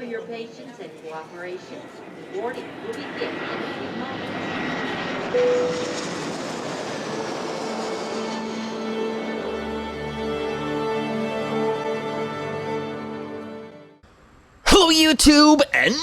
your patience and cooperation. Boarding will begin in a few moments. Hello YouTube, and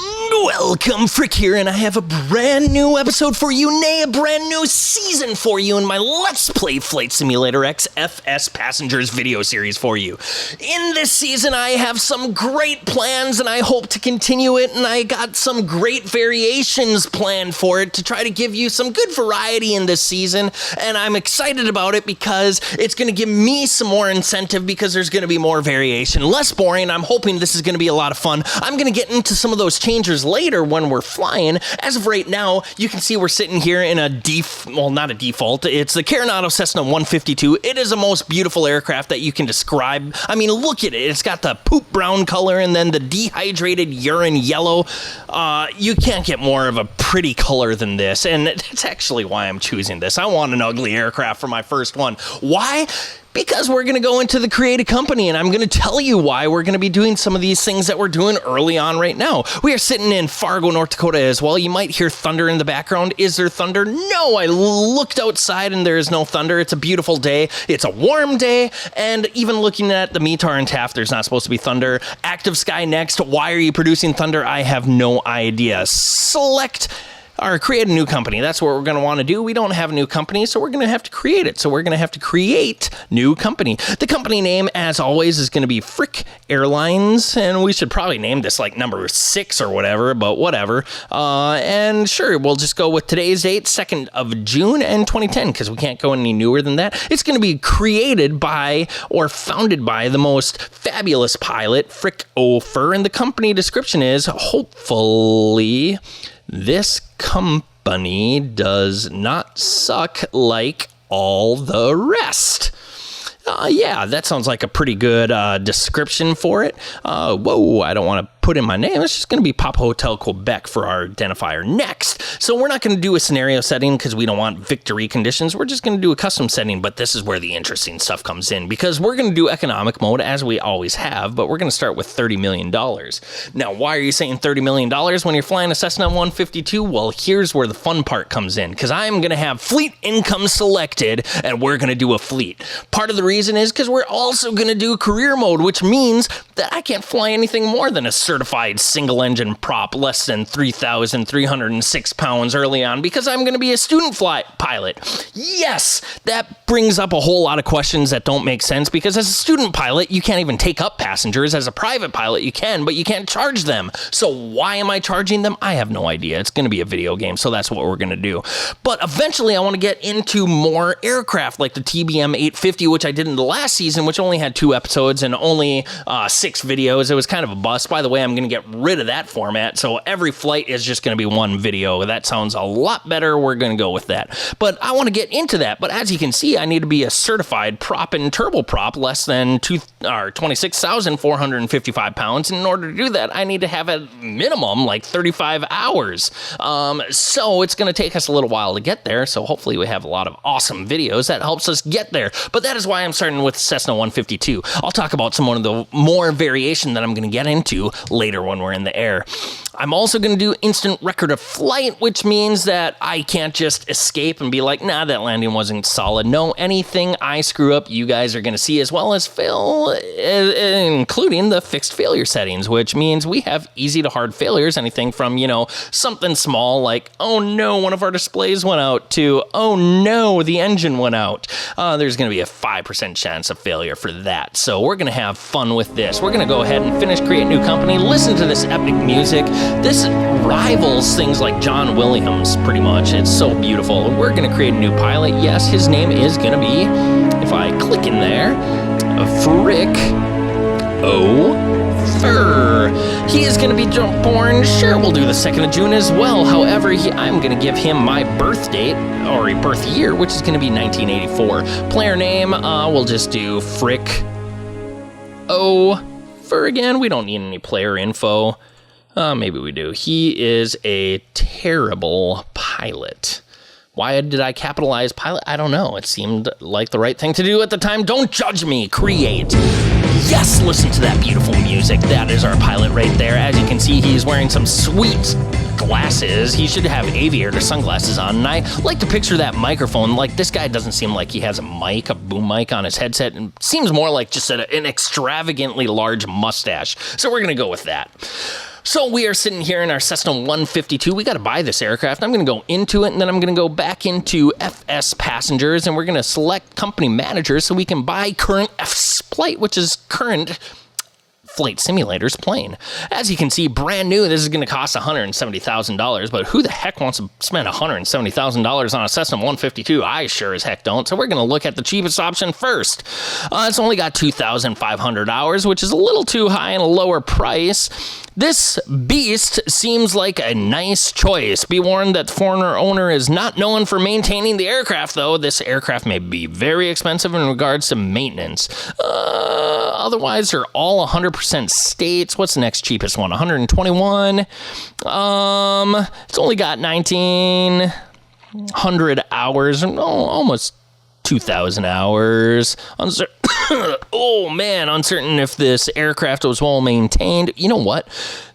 welcome. Phriq here, and I have a brand new episode for you, nay, a brand new season for you in my Let's Play Flight Simulator X FSPassengers video series for you. In this season, I have some great plans, and I hope to continue it, and I got some great variations planned for it to try to give you some good variety in this season, and I'm excited about it because it's going to give me some more incentive because there's going to be more variation, less boring. I'm hoping this is going to be a lot of fun. I'm going to get into some of those changers later when we're flying. As of right now, you can see we're sitting here in a not a default. It's the Carenado Cessna 152. It is the most beautiful aircraft that you can describe. I mean, look at it. It's got the poop brown color and then the dehydrated urine yellow. You can't get more of a pretty color than this, and that's actually why I'm choosing this. I want an ugly aircraft for my first one. Why? Because we're going to go into the creative company, and I'm going to tell you why we're going to be doing some of these things that we're doing early on right now. We are sitting in Fargo, North Dakota as well. You might hear thunder in the background. Is there thunder? No, I looked outside and there is no thunder. It's a beautiful day. It's a warm day, and even looking at the METAR and TAF, there's not supposed to be thunder. Active Sky next. Why are you producing thunder? I have no idea. Select or create a new company. That's what we're going to want to do. We don't have a new company, so we're going to have to create it. So we're going to have to create new company. The company name, as always, is going to be Phriq Airlines, and we should probably name this like number 6 or whatever, but whatever. And sure, we'll just go with today's date, 2nd of June and 2010, because we can't go any newer than that. It's going to be created by or founded by the most fabulous pilot, Phriq-o-Pher, and the company description is, hopefully, this company does not suck like all the rest. Yeah, that sounds like a pretty good description for it. Whoa, I don't want to put in my name. It's just going to be Papa Hotel Quebec for our identifier next. So we're not going to do a scenario setting because we don't want victory conditions. We're just going to do a custom setting, but this is where the interesting stuff comes in because we're going to do economic mode as we always have, but we're going to start with $30 million. Now, why are you saying $30 million when you're flying a Cessna 152? Well, here's where the fun part comes in because I'm going to have fleet income selected and we're going to do a fleet. Part of the reason is because we're also going to do career mode, which means that I can't fly anything more than a certified single-engine prop less than 3,306 pounds early on because I'm going to be a student flight pilot. Yes, that brings up a whole lot of questions that don't make sense because as a student pilot, you can't even take up passengers. As a private pilot, you can, but you can't charge them. So why am I charging them? I have no idea. It's going to be a video game, so that's what we're going to do. But eventually, I want to get into more aircraft like the TBM 850, which I did in the last season, which only had 2 episodes and only 6 videos. It was kind of a bust. By the way, I'm going to get rid of that format, so every flight is just going to be 1 video. That sounds a lot better. We're going to go with that. But I want to get into that. But as you can see, I need to be a certified prop and turboprop less than 26,455 pounds. And in order to do that, I need to have a minimum like 35 hours. So it's going to take us a little while to get there. So hopefully we have a lot of awesome videos that helps us get there. But that is why I'm starting with Cessna 152. I'll talk about some of the more variation that I'm going to get into later when we're in the air. I'm also going to do instant record of flight, which means that I can't just escape and be like, nah, that landing wasn't solid. No, anything I screw up, you guys are going to see, as well as including the fixed failure settings, which means we have easy to hard failures, anything from, something small like, oh no, one of our displays went out, to, oh no, the engine went out. There's going to be a 5% chance of failure for that. So we're going to have fun with this. We're going to go ahead and finish Create New Company, listen to this epic music. This rivals things like John Williams, pretty much. It's so beautiful. We're going to create a new pilot. Yes, his name is going to be, if I click in there, Phriq-o-Pher. He is going to be born, sure, we'll do the 2nd of June as well. However, I'm going to give him my birth date, or a birth year, which is going to be 1984. Player name, we'll just do Phriq-o-Pher again. We don't need any player info. Maybe we do. He is a terrible pilot. Why did I capitalize pilot? I don't know. It seemed like the right thing to do at the time. Don't judge me. Create. Yes, listen to that beautiful music. That is our pilot right there. As you can see, he's wearing some sweet glasses. He should have aviator sunglasses on. And I like to picture that microphone. Like, this guy doesn't seem like he has a mic, a boom mic on his headset, and seems more like just an extravagantly large mustache. So we're going to go with that. So we are sitting here in our Cessna 152. We got to buy this aircraft. I'm going to go into it, and then I'm going to go back into FSPassengers, and we're going to select company manager so we can buy current FSPlate, which is current Flight Simulator's plane. As you can see, brand new, this is going to cost $170,000, but who the heck wants to spend $170,000 on a Cessna 152? I sure as heck don't. So we're going to look at the cheapest option first. It's only got 2,500 hours, which is a little too high and a lower price. This beast seems like a nice choice. Be warned that the foreigner owner is not known for maintaining the aircraft, though. This aircraft may be very expensive in regards to maintenance. Otherwise, they're all 100% states. What's the next cheapest one? 121. It's only got 1,900 hours. Almost 2,000 hours. Oh man, uncertain if this aircraft was well maintained. You know what?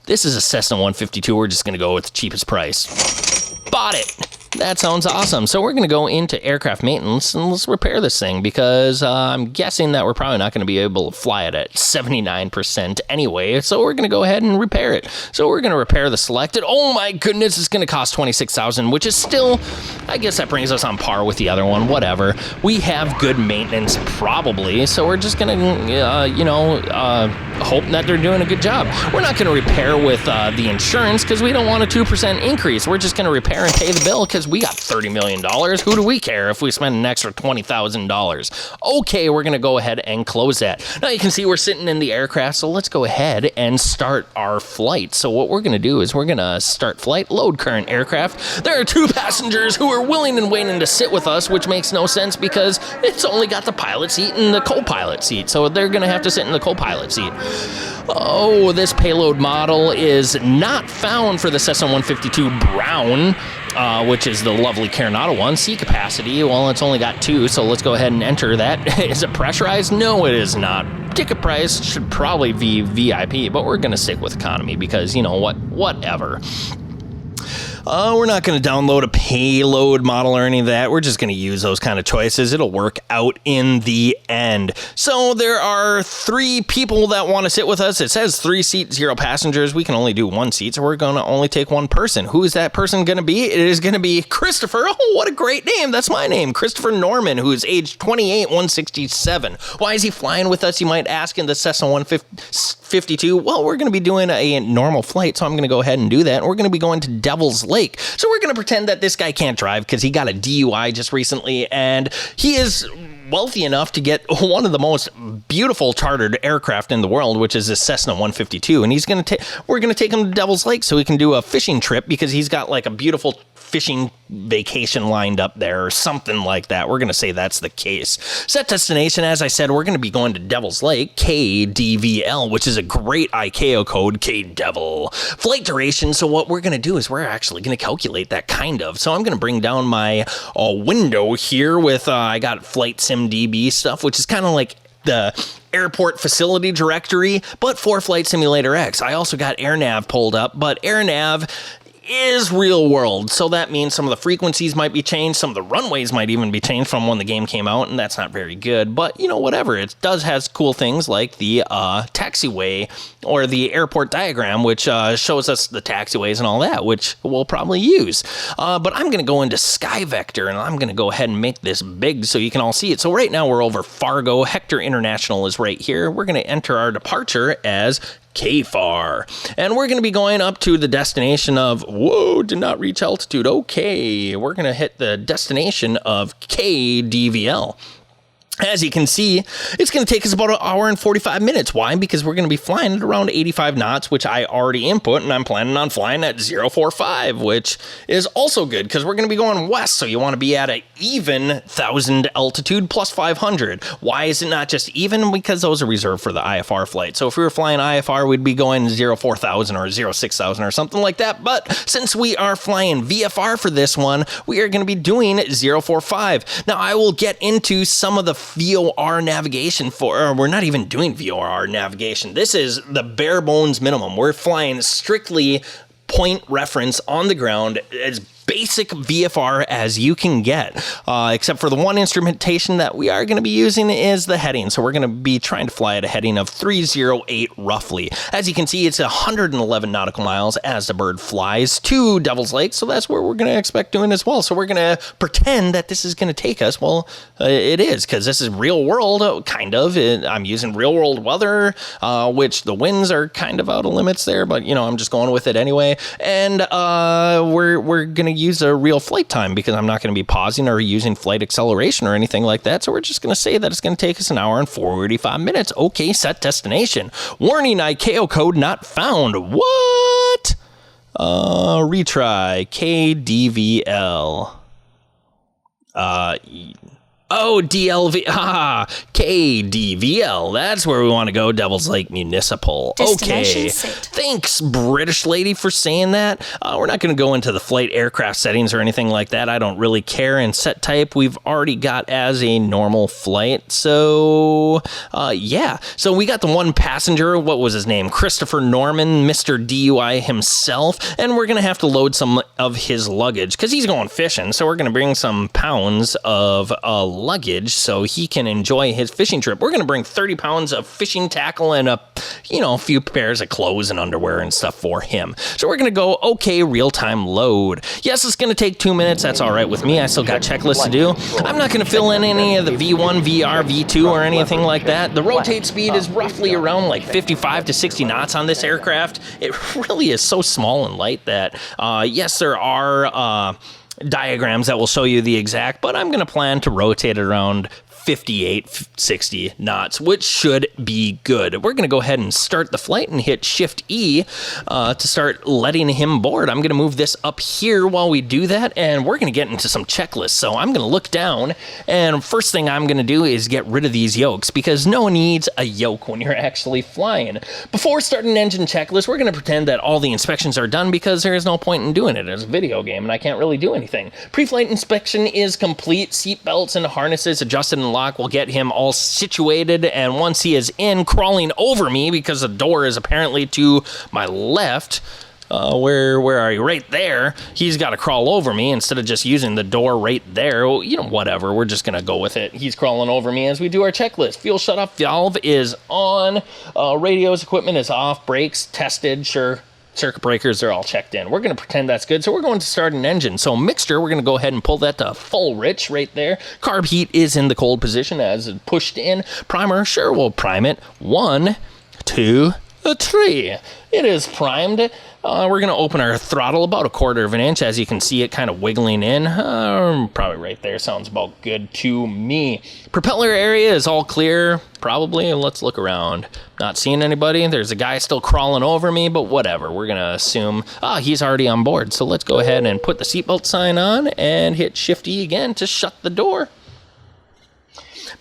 This is a Cessna 152. We're just going to go with the cheapest price. Bought it. That sounds awesome. So we're going to go into aircraft maintenance and let's repair this thing because I'm guessing that we're probably not going to be able to fly it at 79% anyway. So we're going to go ahead and repair it. So we're going to repair the selected. Oh my goodness, it's going to cost $26,000, which is still, I guess that brings us on par with the other one. Whatever. We have good maintenance probably. So we're just going to, hope that they're doing a good job. We're not going to repair with the insurance because we don't want a 2% increase. We're just going to repair and pay the bill because we got $30 million. Who do we care if we spend an extra $20,000? Okay, we're going to go ahead and close that. Now you can see we're sitting in the aircraft, so let's go ahead and start our flight. So what we're going to do is we're going to start flight, load current aircraft. There are 2 passengers who are willing and waiting to sit with us, which makes no sense because it's only got the pilot seat and the co-pilot seat. So they're going to have to sit in the co-pilot seat. Oh, this payload model is not found for the Cessna 152 Brown, which is the lovely Carenado one. Seat capacity, well, it's only got 2, so let's go ahead and enter that. Is it pressurized? No, it is not. Ticket price should probably be VIP, but we're going to stick with economy because, you know what, whatever. We're not going to download a payload model or any of that. We're just going to use those kind of choices. It'll work out in the end. So there are 3 people that want to sit with us. It says 3 seats, 0 passengers. We can only do 1 seat, so we're going to only take 1 person. Who is that person going to be? It is going to be Christopher. Oh, what a great name. That's my name. Christopher Norman, who is age 28, 167. Why is he flying with us, you might ask, in the Cessna 152? Well, we're going to be doing a normal flight, so I'm going to go ahead and do that. And we're going to be going to Devil's Lake. So we're going to pretend that this guy can't drive because he got a DUI just recently, and he is wealthy enough to get one of the most beautiful chartered aircraft in the world, which is a Cessna 152. And we're going to take him to Devil's Lake so he can do a fishing trip because he's got like a beautiful fishing vacation lined up there or something like that. We're going to say that's the case. Set destination, as I said, we're going to be going to Devil's Lake, KDVL, which is a great ICAO code, K-Devil. Flight duration, so what we're going to do is we're actually going to calculate that kind of. So I'm going to bring down my window here with, I got Flight SimDB stuff, which is kind of like the airport facility directory, but for Flight Simulator X. I also got AirNav pulled up, but AirNav is real world, so that means some of the frequencies might be changed, some of the runways might even be changed from when the game came out, and that's not very good, but, you know, whatever. It does has cool things like the taxiway or the airport diagram, which shows us the taxiways and all that, which we'll probably use. But I'm going to go into Sky Vector, and I'm going to go ahead and make this big so you can all see it. So right now we're over Fargo. Hector International is right here. We're going to enter our departure as KFAR, and we're going to be going up to the destination of, whoa, did not reach altitude. Okay, we're going to hit the destination of KDVL. As you can see, it's going to take us about 1 hour and 45 minutes. Why? Because we're going to be flying at around 85 knots, which I already input, and I'm planning on flying at 045, which is also good because we're going to be going west, so you want to be at an even 1,000 altitude plus 500. Why is it not just even? Because those are reserved for the IFR flight. So if we were flying IFR, we'd be going 04000 or 06000 or something like that. But since we are flying VFR for this one, we are going to be doing 045. Now, I will get into some of the VOR navigation or we're not even doing VOR navigation. This is the bare bones minimum. We're flying strictly point reference on the ground, as basic VFR as you can get, except for the one instrumentation that we are going to be using is the heading. So we're going to be trying to fly at a heading of 308 roughly. As you can see, it's 111 nautical miles as the bird flies to Devil's Lake. So that's where we're going to expect doing as well. So we're going to pretend that this is going to take us. Well, it is, because this is real world, kind of. I'm using real world weather, which the winds are kind of out of limits there, but you know, I'm just going with it anyway. And we're going to use a real flight time, because I'm not going to be pausing or using flight acceleration or anything like that. So we're just going to say that it's going to take us an hour and 45 minutes. Okay, set destination. Warning, ICAO code not found. What? Retry. KDVL. Oh, DLV. KDVL. That's where we want to go. Devil's Lake Municipal. Okay. Thanks, British lady, for saying that. We're not going to go into the flight aircraft settings or anything like that. I don't really care. And set type, we've already got as a normal flight. So, yeah. So we got the one passenger. What was his name? Christopher Norman, Mr. DUI himself. And we're going to have to load some of his luggage because he's going fishing. So we're going to bring some pounds of luggage so he can enjoy his fishing trip. We're going to bring 30 pounds of fishing tackle and a few pairs of clothes and underwear and stuff for him. So we're going to go, okay, real-time load. Yes, it's going to take 2 minutes. That's all right with me. I still got checklists to do. I'm not going to fill in any of the V1, VR, V2 or anything like that. The rotate speed is roughly around like 55 to 60 knots on this aircraft. It really is so small and light that, yes, there are diagrams that will show you the exact, but I'm going to plan to rotate it around 58, 60 knots, which should be good. We're going to go ahead and start the flight and hit Shift E to start letting him board. I'm going to move this up here while we do that, and we're going to get into some checklists. So I'm going to look down, and first thing I'm going to do is get rid of these yokes, because no one needs a yoke when you're actually flying. Before starting engine checklist, we're going to pretend that all the inspections are done, because there is no point in doing it. It's a video game, and I can't really do anything. Pre-flight inspection is complete. Seat belts and harnesses adjusted and lock will get him all situated, and once he is in, crawling over me, because the door is apparently to my left. Where are you? Right there. He's got to crawl over me instead of just using the door right there. Whatever. We're just going to go with it. He's crawling over me as we do our checklist. Fuel shutoff valve is on. Radios, equipment is off. Brakes tested. Sure. Circuit breakers are all checked in. We're going to pretend that's good, so we're going to start an engine. So mixture, we're going to go ahead and pull that to full rich right there. Carb heat is in the cold position as it pushed in. Primer, sure, we'll prime it. 1, 2, 3. It is primed. We're going to open our throttle about 1/4 of an inch. As you can see it kind of wiggling in. Probably right there. Sounds about good to me. Propeller area is all clear. Probably. Let's look around. Not seeing anybody. There's a guy still crawling over me, but whatever. We're going to assume, he's already on board. So let's go ahead and put the seatbelt sign on and hit Shift E again to shut the door.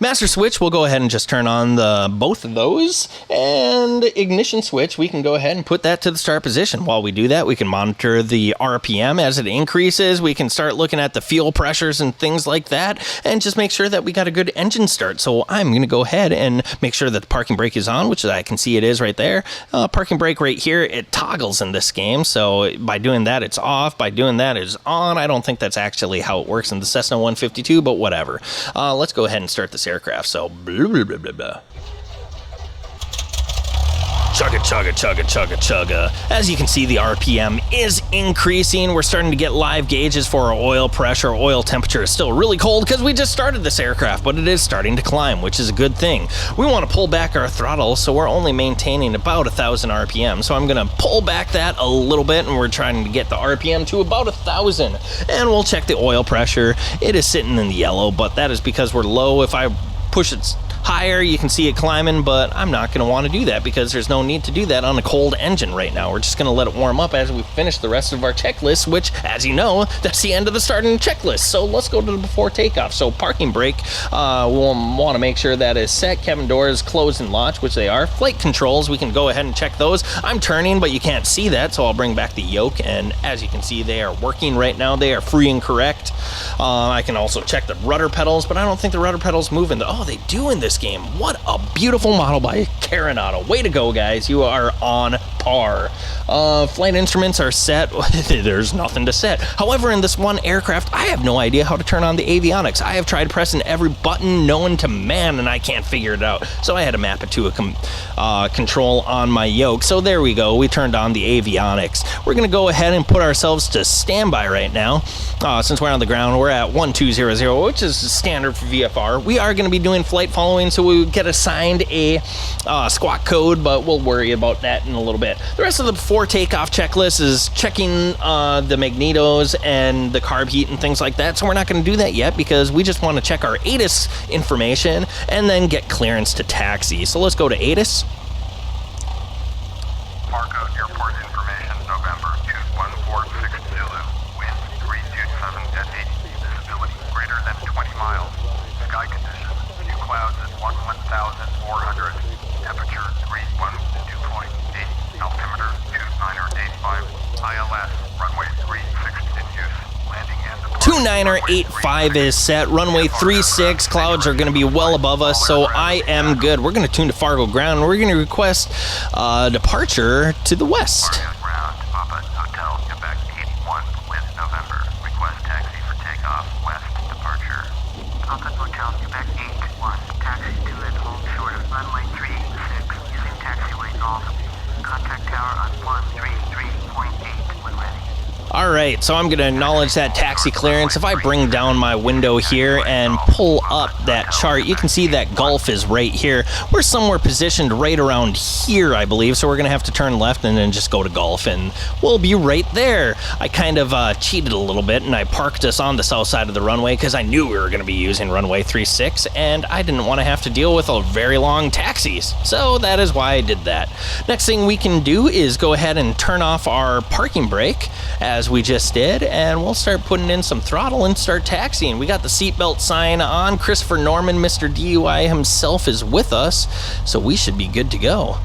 Master switch, we'll go ahead and just turn on both of those, and ignition switch, we can go ahead and put that to the start position. While we do that, we can monitor the RPM as it increases. We can start looking at the fuel pressures and things like that, and just make sure that we got a good engine start. So I'm going to go ahead and make sure that the parking brake is on, which I can see it is right there. Parking brake right here, it toggles in this game, so by doing that, it's off. By doing that, it's on. I don't think that's actually how it works in the Cessna 152, but whatever. Let's go ahead and start this aircraft. So blah, blah, blah, blah, blah. Chugga, chugga, chugga, chugga, chugga. As you can see, the RPM is increasing. We're starting to get live gauges for our oil pressure. Oil temperature is still really cold because we just started this aircraft, but it is starting to climb, which is a good thing. We want to pull back our throttle, so we're only maintaining about 1,000 RPM. So I'm going to pull back that a little bit, and we're trying to get the RPM to about 1,000. And we'll check the oil pressure. It is sitting in the yellow, but that is because we're low. If I push it higher. You can see it climbing, but I'm not going to want to do that because there's no need to do that on a cold engine right now. We're just going to let it warm up as we finish the rest of our checklist, which, as you know, that's the end of the starting checklist. So let's go to the before takeoff. So parking brake, we'll want to make sure that is set. Cabin doors closed and latched, which they are. Flight controls, we can go ahead and check those. I'm turning, but you can't see that, so I'll bring back the yoke, and as you can see, they are working right now. They are free and correct. I can also check the rudder pedals, but I don't think the rudder pedals move in the... Oh, they do in this game. What a beautiful model by Carenado. Way to go, guys. You are on par. Flight instruments are set. There's nothing to set. However, in this one aircraft, I have no idea how to turn on the avionics. I have tried pressing every button known to man, and I can't figure it out. So I had to map it to a control on my yoke. So there we go. We turned on the avionics. We're going to go ahead and put ourselves to standby right now. Since we're on the ground, we're at 1200, which is standard for VFR. We are going to be doing flight following, so we get assigned a squawk code, but we'll worry about that in a little bit. The rest of the before takeoff checklist is checking the magnetos and the carb heat and things like that, so we're not going to do that yet because we just want to check our Addons information and then get clearance to taxi. So let's go to Addons. Fargo Airport information, November 21460, wind 327 at 80, visibility greater than 20 miles, sky conditions, few clouds at 1,400, temperature 312.8, altimeter 2985, ILS, runway 36 in use, landing and departure. 2985 is set, runway 36, clouds are going to be well above us, so I am good. We're going to tune to Fargo ground, and we're going to request departure to the west. Fargo ground, Papa Hotel, Quebec 81, wind November, request taxi for takeoff, west departure. Papa Hotel, Quebec 81, taxi to and hold short of runway 36, using taxiway off, contact tower on 133.8 when ready. All right, so I'm going to acknowledge that taxi clearance. If I bring down my window here and pull up that chart, you can see that Gulf is right here. We're somewhere positioned right around here, I believe, so we're going to have to turn left and then just go to Gulf, and we'll be right there. I kind of cheated a little bit, and I parked us on the south side of the runway because I knew we were going to be using runway 36, and I didn't want to have to deal with a very long taxis, so that is why I did that. Next thing we can do is go ahead and turn off our parking brake, as we just did, and we'll start putting in some throttle and start taxiing. We got the seatbelt sign on. Christopher Norman, Mr. DUI himself, is with us, so we should be good to go.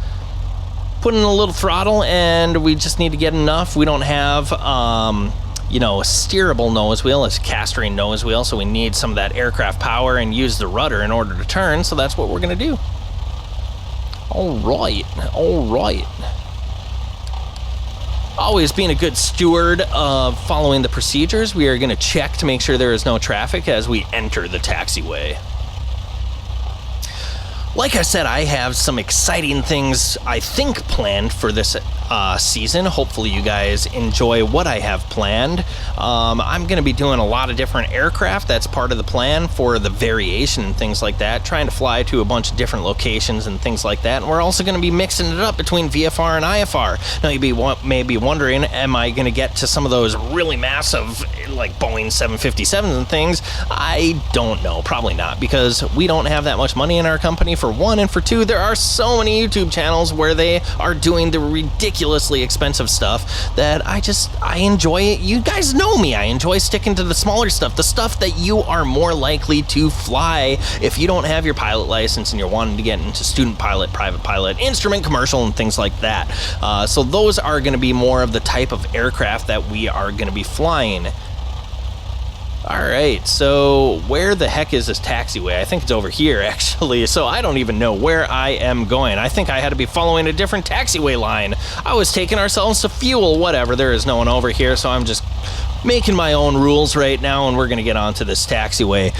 Put in a little throttle, and we just need to get enough. We don't have a steerable nose wheel. It's a cast-ring nose wheel, so we need some of that aircraft power and use the rudder in order to turn, so that's what we're going to do. All right. Always being a good steward of following the procedures, we are going to check to make sure there is no traffic as we enter the taxiway. Like I said, I have some exciting things, I think, planned for this season. Hopefully you guys enjoy what I have planned. I'm going to be doing a lot of different aircraft. That's part of the plan for the variation and things like that, trying to fly to a bunch of different locations and things like that. And we're also going to be mixing it up between VFR and IFR. Now you may be wondering, am I going to get to some of those really massive, like Boeing 757s and things? I don't know. Probably not, because we don't have that much money in our company, for one, and for two, there are so many YouTube channels where they are doing the ridiculously expensive stuff that I enjoy it. You guys know me. I enjoy sticking to the smaller stuff, the stuff that you are more likely to fly if you don't have your pilot license and you're wanting to get into student pilot, private pilot, instrument, commercial, and things like that. So those are going to be more of the type of aircraft that we are going to be flying. Alright, so where the heck is this taxiway? I think it's over here, actually, so I don't even know where I am going. I think I had to be following a different taxiway line. I was taking ourselves to fuel, whatever. There is no one over here, so I'm just making my own rules right now, and we're going to get onto this taxiway.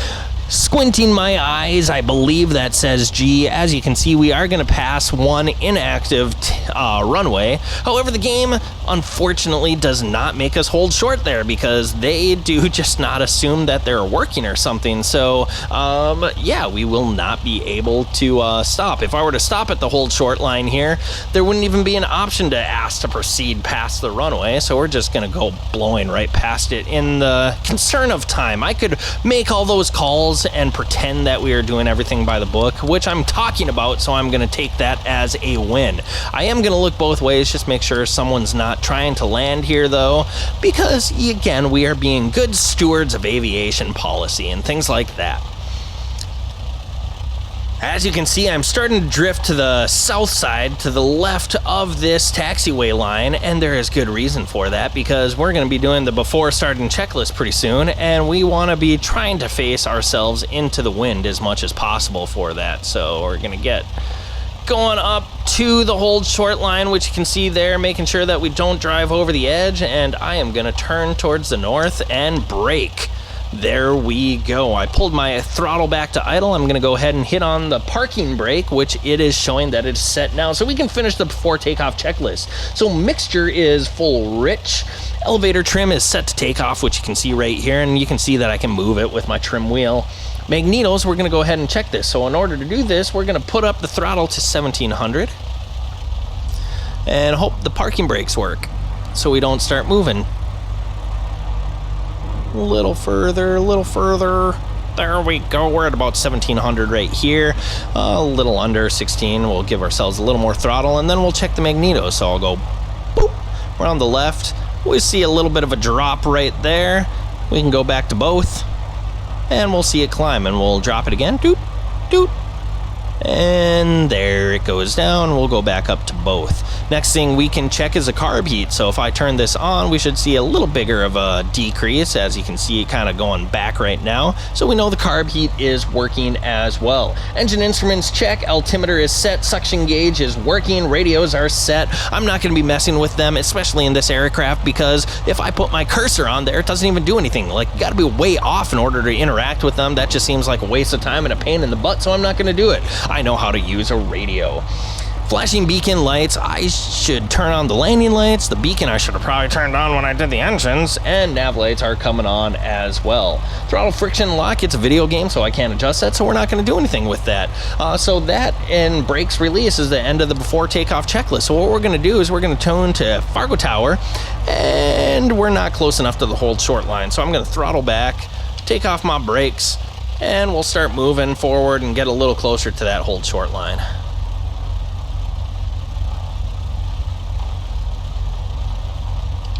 Squinting my eyes, I believe that says G. As you can see, we are going to pass one inactive runway. However, the game, unfortunately, does not make us hold short there, because they do just not assume that they're working or something. So, yeah, we will not be able to stop. If I were to stop at the hold short line here, there wouldn't even be an option to ask to proceed past the runway. So we're just going to go blowing right past it in the concern of time. I could make all those calls rules and pretend that we are doing everything by the book, which I'm talking about, so I'm going to take that as a win. I am going to look both ways, just make sure someone's not trying to land here, though, because, again, we are being good stewards of aviation policy and things like that. As you can see, I'm starting to drift to the south side, to the left of this taxiway line, and there is good reason for that, because we're going to be doing the before starting checklist pretty soon, and we want to be trying to face ourselves into the wind as much as possible for that. So we're going to get going up to the hold short line, which you can see there, making sure that we don't drive over the edge, and I am going to turn towards the north and brake. There we go. I pulled my throttle back to idle. I'm going to go ahead and hit on the parking brake, which it is showing that it's set now, so we can finish the before takeoff checklist. So mixture is full rich. Elevator trim is set to takeoff, which you can see right here, and you can see that I can move it with my trim wheel. Magnetos, we're going to go ahead and check this. So in order to do this, we're going to put up the throttle to 1700 and hope the parking brakes work so we don't start moving. A little further, a little further. There we go. We're at about 1700 right here. A little under 16. We'll give ourselves a little more throttle, and then we'll check the magneto. So I'll go boop. We're on the left. We see a little bit of a drop right there. We can go back to both, and we'll see it climb, and we'll drop it again. Doot, doot. And there it goes down. We'll go back up to both. Next thing we can check is a carb heat. So if I turn this on, we should see a little bigger of a decrease. As you can see, it kind of going back right now. So we know the carb heat is working as well. Engine instruments check. Altimeter is set. Suction gauge is working. Radios are set. I'm not going to be messing with them, especially in this aircraft, because if I put my cursor on there, it doesn't even do anything. Like, you got to be way off in order to interact with them. That just seems like a waste of time and a pain in the butt, so I'm not going to do it. I know how to use a radio. Flashing beacon lights, I should turn on the landing lights. The beacon I should have probably turned on when I did the engines, and nav lights are coming on as well. Throttle friction lock, it's a video game, so I can't adjust that, so we're not going to do anything with that. So that and brakes release is the end of the before takeoff checklist. So what we're going to do is we're going to tune to Fargo Tower, and we're not close enough to the hold short line, so I'm going to throttle back, take off my brakes, and we'll start moving forward and get a little closer to that hold short line.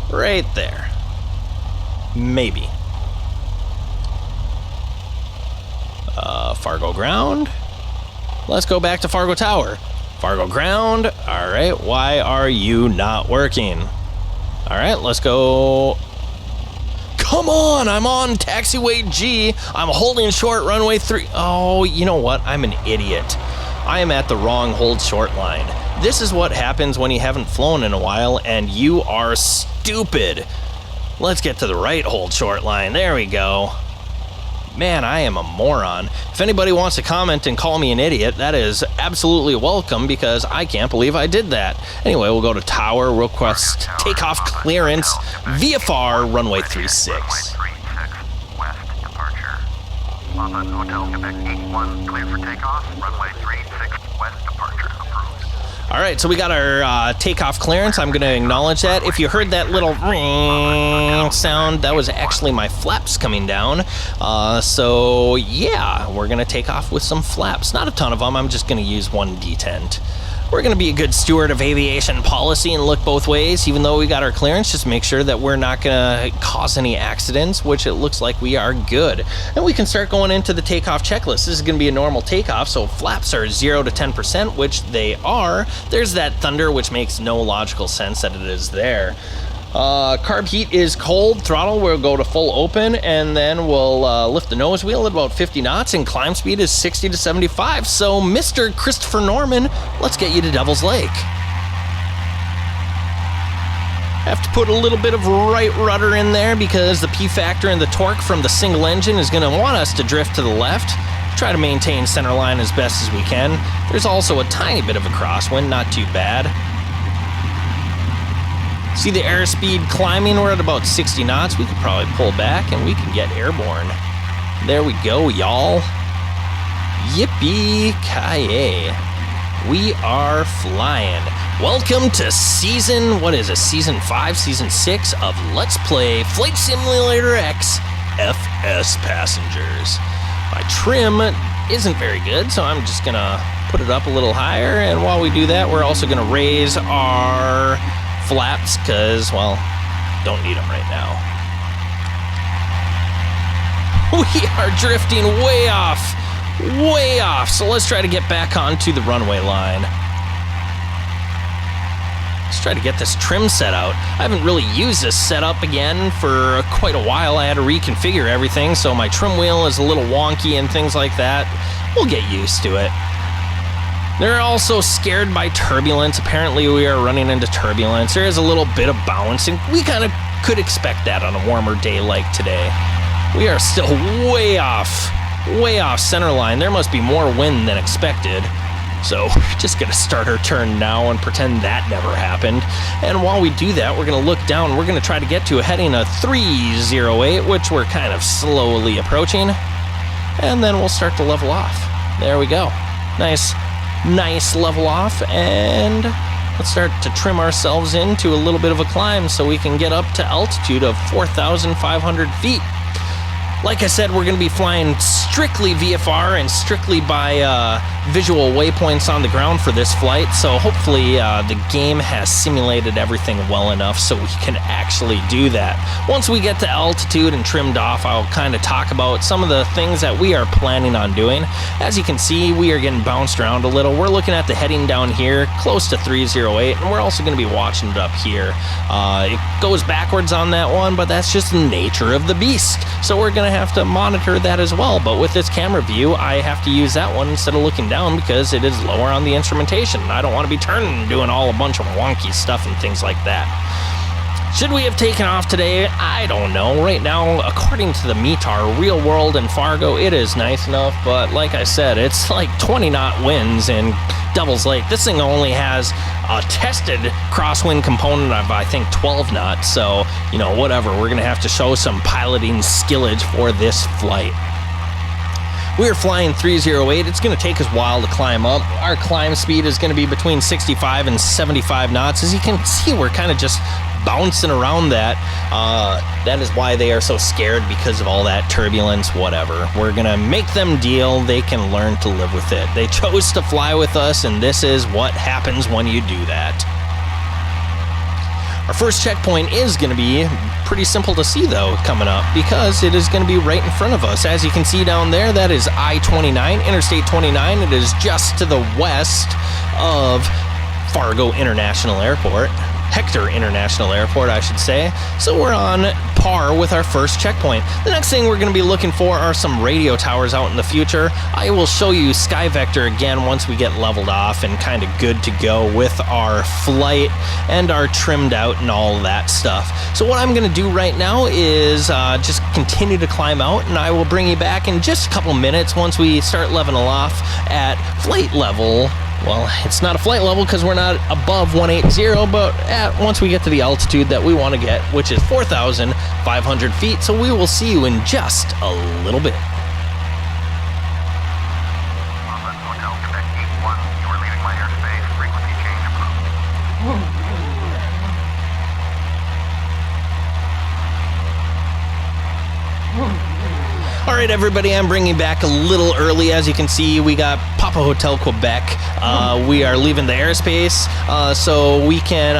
Right there. Maybe. Fargo ground. Let's go back to Fargo Tower. Fargo ground. All right, why are you not working? All right, let's go. Come on, I'm on taxiway G. I'm holding short runway 3. Oh, you know what? I'm an idiot. I am at the wrong hold short line. This is what happens when you haven't flown in a while and you are stupid. Let's get to the right hold short line. There we go. Man, I am a moron. If anybody wants to comment and call me an idiot, that is absolutely welcome, because I can't believe I did that. Anyway, we'll go to tower, request takeoff clearance, VFR, runway 36. Runway 36, west departure. London Hotel, Quebec 81, clear for takeoff. Runway 36, west departure, approved. All right, so we got our takeoff clearance. I'm going to acknowledge that. If you heard that little ring sound, that was actually my flaps coming down. So yeah, we're going to take off with some flaps. Not a ton of them. I'm just going to use one detent. We're going to be a good steward of aviation policy and look both ways. Even though we got our clearance, just make sure that we're not going to cause any accidents, which it looks like we are good. And we can start going into the takeoff checklist. This is going to be a normal takeoff, so flaps are 0 to 10%, which they are. There's that thunder, which makes no logical sense that it is there. Carb heat is cold. Throttle, we'll go to full open, and then we'll lift the nose wheel at about 50 knots, and climb speed is 60 to 75. So, Mr. Christopher Norman, let's get you to Devil's Lake. Have to put a little bit of right rudder in there because the P factor and the torque from the single engine is going to want us to drift to the left. Try to maintain center line as best as we can. There's also a tiny bit of a crosswind, not too bad. See the airspeed climbing? We're at about 60 knots. We could probably pull back and we can get airborne. There we go, y'all. Yippee-ki-yay. We are flying. Welcome to season 5, season 6 of Let's Play Flight Simulator X FSPassengers. My trim isn't very good, so I'm just gonna put it up a little higher. And while we do that, we're also gonna raise our flaps because, well, don't need them right now. We are drifting way off. Way off. So let's try to get back onto the runway line. Let's try to get this trim set out. I haven't really used this setup again for quite a while. I had to reconfigure everything, so my trim wheel is a little wonky and things like that. We'll get used to it. They're also scared by turbulence. Apparently we are running into turbulence. There is a little bit of bounce, and we kind of could expect that on a warmer day like today. We are still way off center line. There must be more wind than expected. So we're just gonna start our turn now and pretend that never happened. And while we do that, we're gonna look down. We're gonna try to get to a heading of 308, which we're kind of slowly approaching. And then we'll start to level off. There we go. Nice level off. And let's start to trim ourselves into a little bit of a climb so we can get up to altitude of 4,500 feet. Like I said, we're going to be flying strictly VFR and strictly by visual waypoints on the ground for this flight, so hopefully the game has simulated everything well enough so we can actually do that. Once we get to altitude and trimmed off, I'll kind of talk about some of the things that we are planning on doing. As you can see, we are getting bounced around a little. We're looking at the heading down here, close to 308, and we're also going to be watching it up here. It goes backwards on that one, but that's just the nature of the beast. So we're going to have to monitor that as well, but with this camera view, I have to use that one instead of looking down because it is lower on the instrumentation. I don't want to be turning and doing all a bunch of wonky stuff and things like that. Should we have taken off today? I don't know. Right now, according to the METAR real world in Fargo, it is nice enough, but like I said, it's like 20 knot winds in Devil's Lake. This thing only has a tested crosswind component of, I think, 12 knots, so, you know, whatever. We're going to have to show some piloting skillage for this flight. We are flying 308. It's going to take us a while to climb up. Our climb speed is going to be between 65 and 75 knots. As you can see, we're kind of just bouncing around that. That is why they are so scared, because of all that turbulence, whatever. We're going to make them deal. They can learn to live with it. They chose to fly with us, and this is what happens when you do that. Our first checkpoint is going to be pretty simple to see, though, coming up, because it is going to be right in front of us. As you can see down there, that is I-29, Interstate 29. It is just to the west of Fargo International Airport. Hector International Airport, I should say. So we're on par with our first checkpoint. The next thing we're going to be looking for are some radio towers out in the future. I will show you Sky Vector again once we get leveled off and kind of good to go with our flight and our trimmed out and all that stuff. So what I'm going to do right now is just continue to climb out, and I will bring you back in just a couple minutes once we start leveling off at flight level. Well, it's not a flight level because we're not above 180, but once we get to the altitude that we want to get, which is 4,500 feet, so we will see you in just a little bit. Hotel Quebec 81, you are leaving my airspace. Frequency change approved. All right, everybody, I'm bringing back a little early. As you can see, we got Papa Hotel Quebec. We are leaving the airspace, so we can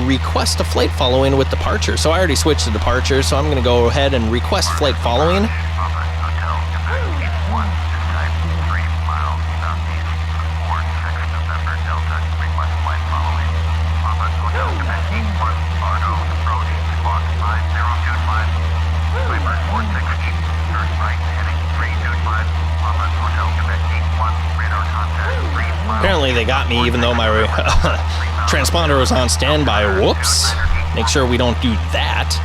request a flight following with departure. So I already switched to departure, so I'm going to go ahead and request flight following. Papa Hotel Quebec 81, this time 3 miles southeast of 46 November Delta. Request flight following. Papa Hotel Quebec 81, Fargo, approach, squawk 5025. Swiper 460, turn right, heading 325. Papa Hotel Quebec 81, radar contact 3 miles. Apparently they got me even though my transponder was on standby. Whoops. Make sure we don't do that.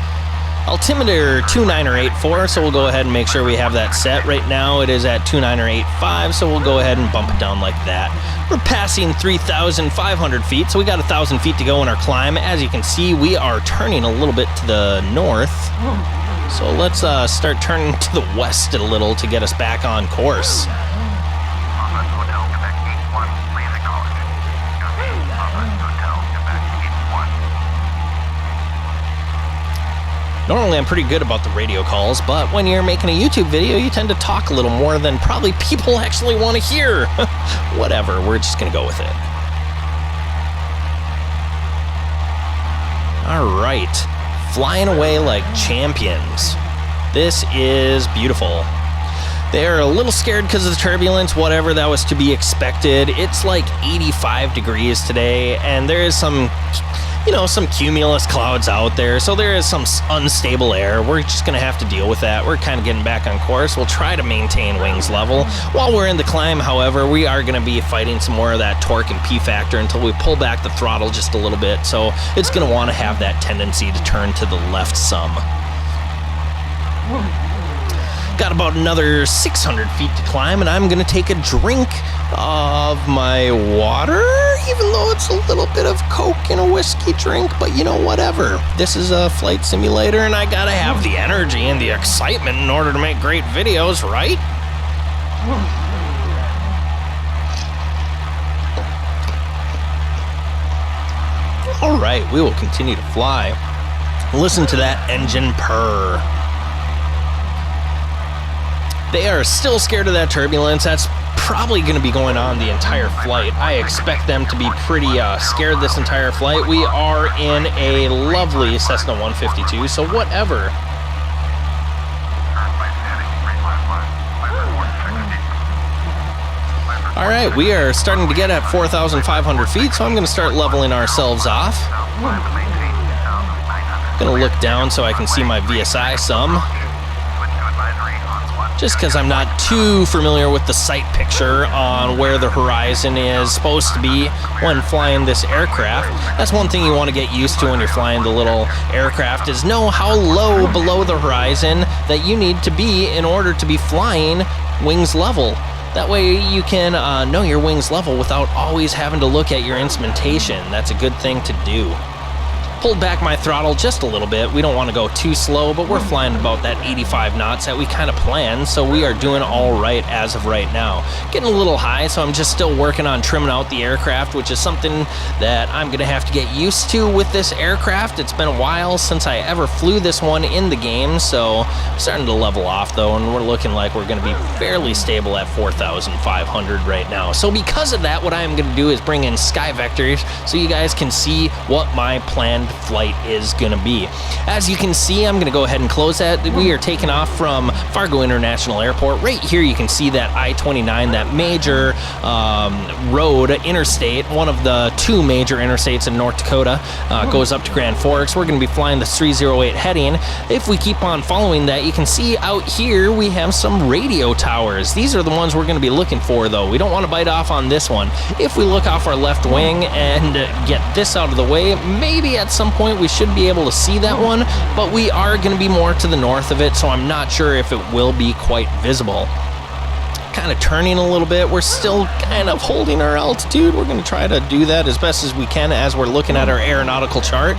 Altimeter 2984, so we'll go ahead and make sure we have that set. Right now it is at 2985, so we'll go ahead and bump it down like that. We're passing 3,500 feet, so we got 1,000 feet to go in our climb. As you can see, we are turning a little bit to the north. So let's start turning to the west a little to get us back on course. Papa Hotel Quebec 81, please acknowledge. Papa Hotel Quebec 81. Normally I'm pretty good about the radio calls, but when you're making a YouTube video, you tend to talk a little more than probably people actually want to hear. Whatever, we're just gonna go with it. All right, flying away like champions. This is beautiful. They're a little scared because of the turbulence, whatever, that was to be expected. It's like 85 degrees today, and there is some, some cumulus clouds out there, so there is some unstable air. We're just going to have to deal with that. We're kind of getting back on course. We'll try to maintain wings level. While we're in the climb, however, we are going to be fighting some more of that torque and P factor until we pull back the throttle just a little bit, so it's going to want to have that tendency to turn to the left some. Got about another 600 feet to climb, and I'm gonna take a drink of my water, even though it's a little bit of Coke in a whiskey drink, but whatever. This is a flight simulator, and I gotta have the energy and the excitement in order to make great videos, right? All right, we will continue to fly. Listen to that engine purr. They are still scared of that turbulence. That's probably going to be going on the entire flight. I expect them to be pretty scared this entire flight. We are in a lovely Cessna 152, so whatever. All right, we are starting to get at 4,500 feet, so I'm going to start leveling ourselves off. Going to look down so I can see my VSI some. Just because I'm not too familiar with the sight picture on where the horizon is supposed to be when flying this aircraft. That's one thing you want to get used to when you're flying the little aircraft, is know how low below the horizon that you need to be in order to be flying wings level. That way you can know your wings level without always having to look at your instrumentation. That's a good thing to do. Pulled back my throttle just a little bit. We don't want to go too slow, but we're flying about that 85 knots that we kind of planned, so we are doing all right as of right now. Getting a little high, so I'm just still working on trimming out the aircraft, which is something that I'm going to have to get used to with this aircraft. It's been a while since I ever flew this one in the game, so I'm starting to level off though, and we're looking like we're going to be fairly stable at 4,500 right now. So because of that, what I am going to do is bring in sky vectors so you guys can see what my planned flight is going to be. As you can see, I'm going to go ahead and close that. We are taking off from Fargo International Airport. Right here you can see that I-29, that major road, interstate, one of the two major interstates in North Dakota, goes up to Grand Forks. We're going to be flying the 308 heading. If we keep on following that, you can see out here we have some radio towers. These are the ones we're going to be looking for though. We don't want to bite off on this one. If we look off our left wing and get this out of the way, maybe at some point we should be able to see that one, but we are going to be more to the north of it, so I'm not sure if it will be quite visible. Kind of turning a little bit. We're still kind of holding our altitude. We're going to try to do that as best as we can as we're looking at our aeronautical chart.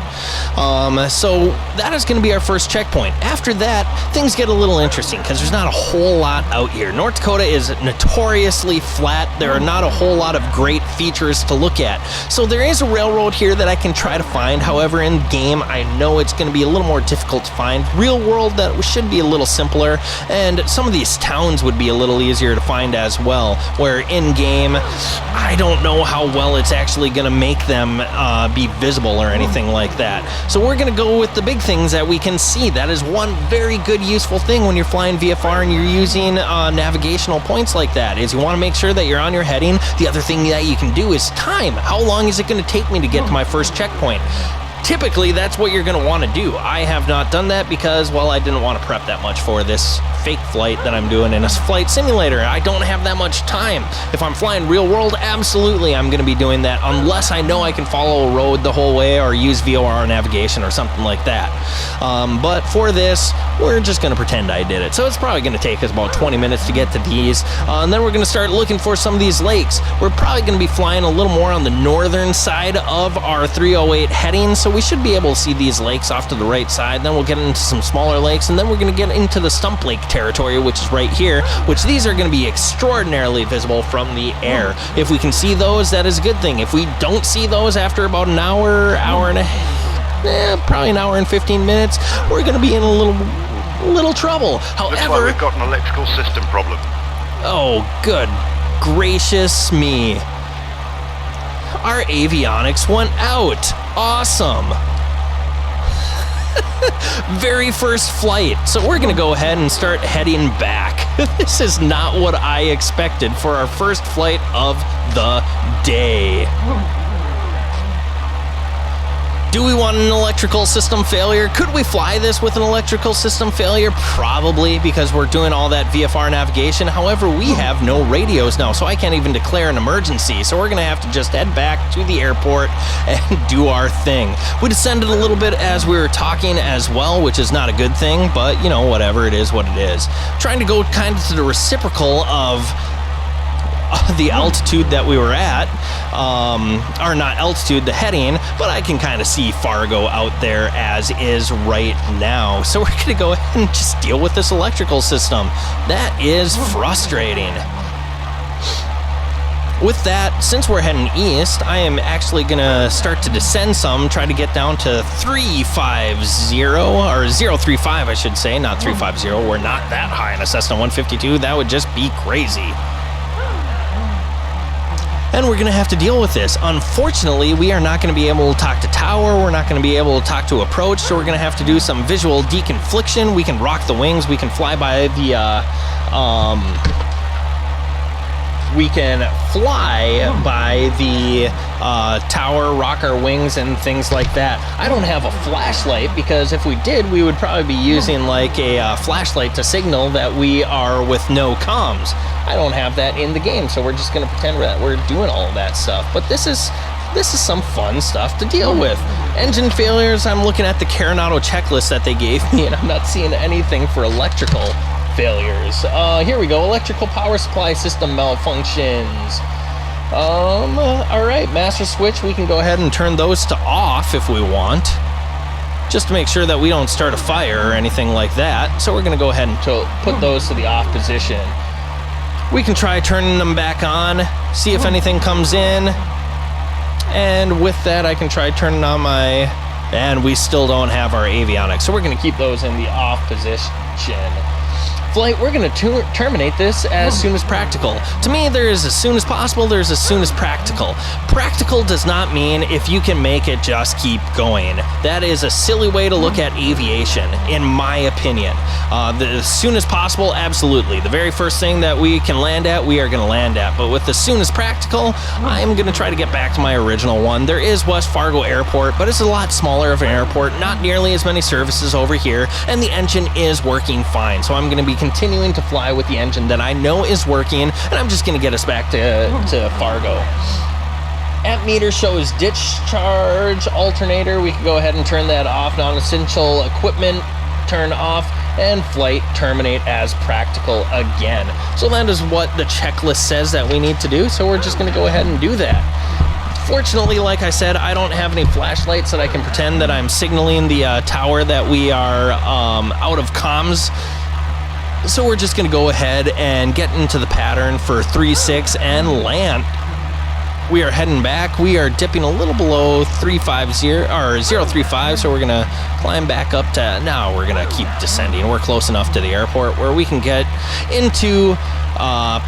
So that is going to be our first checkpoint. After that, things get a little interesting because there's not a whole lot out here. North Dakota is notoriously flat. There are not a whole lot of great features to look at. So there is a railroad here that I can try to find. However, in game, I know it's going to be a little more difficult to find. Real world, that should be a little simpler, and some of these towns would be a little easier to find as well, where in game I don't know how well it's actually going to make them be visible or anything like that. So we're going to go with the big things that we can see. That is one very good useful thing when you're flying VFR and you're using navigational points like that, is you want to make sure that you're on your heading. The other thing that you can do is time. How long is it going to take me to get to my first checkpoint? Typically, that's what you're going to want to do. I have not done that because, well, I didn't want to prep that much for this fake flight that I'm doing in a flight simulator. I don't have that much time. If I'm flying real world, absolutely I'm going to be doing that, unless I know I can follow a road the whole way or use VOR navigation or something like that. But for this, we're just going to pretend I did it. So it's probably going to take us about 20 minutes to get to these. And then we're going to start looking for some of these lakes. We're probably going to be flying a little more on the northern side of our 308 heading, so we should be able to see these lakes off to the right side. Then we'll get into some smaller lakes, and then we're going to get into the Stump Lake territory, which is right here, which these are going to be extraordinarily visible from the air. If we can see those, that is a good thing. If we don't see those after about an hour and a half, probably an hour and 15 minutes, we're going to be in a little trouble. Looks like However, we've got an electrical system problem. oh, good gracious me. Our avionics went out. Awesome. Very first flight. So we're going to go ahead and start heading back. This is not what I expected for our first flight of the day. Do we want an electrical system failure? Could we fly this with an electrical system failure? Probably, because we're doing all that VFR navigation. However, we have no radios now, so I can't even declare an emergency. So we're gonna have to just head back to the airport and do our thing. We descended a little bit as we were talking as well, which is not a good thing, but you know, whatever, it is what it is. Trying to go kind of to the reciprocal of the altitude that we were at, or not altitude, the heading, but I can kind of see Fargo out there as is right now. So we're going to go ahead and just deal with this electrical system. That is frustrating. With that, since we're heading east, I am actually going to start to descend some, try to get down to 350, or 035, I should say, not 350. We're not that high in a Cessna 152. That would just be crazy. And we're going to have to deal with this. Unfortunately, we are not going to be able to talk to tower. We're not going to be able to talk to approach. So we're going to have to do some visual deconfliction. We can rock the wings. We can fly by the, tower, rock our wings, and things like that. I don't have a flashlight because if we did, we would probably be using like a flashlight to signal that we are with no comms. I don't have that in the game, so we're just going to pretend that we're doing all of that stuff. But this is some fun stuff to deal with. Engine failures, I'm looking at the Carenado checklist that they gave me, and I'm not seeing anything for electrical failures. Here we go, electrical power supply system malfunctions. Alright, master switch, we can go ahead and turn those to off if we want, just to make sure that we don't start a fire or anything like that. So we're going to go ahead and put those to the off position. We can try turning them back on, see if anything comes in, and with that I can try turning on my, and we still don't have our avionics, so we're going to keep those in the off position. Flight, we're going to terminate this as soon as practical. To me, there is as soon as possible, there's as soon as practical. Practical does not mean if you can make it, just keep going. That is a silly way to look at aviation, in my opinion. As soon as possible, absolutely. The very first thing that we can land at, we are going to land at. But with as soon as practical, I'm going to try to get back to my original one. There is West Fargo Airport, but it's a lot smaller of an airport, not nearly as many services over here, and the engine is working fine. So I'm going to be continuing to fly with the engine that I know is working, and I'm just going to get us back to Fargo. Amp meter shows discharge alternator. We can go ahead and turn that off. Non-essential equipment turn off, and flight terminate as practical again. So that is what the checklist says that we need to do, so we're just going to go ahead and do that. Fortunately, like I said, I don't have any flashlights that I can pretend that I'm signaling the tower that we are out of comms. So we're just going to go ahead and get into the pattern for 3-6 and land. We are heading back. We are dipping a little below 350 or 035, so we're going to climb back up to, now we're going to keep descending. We're close enough to the airport where we can get into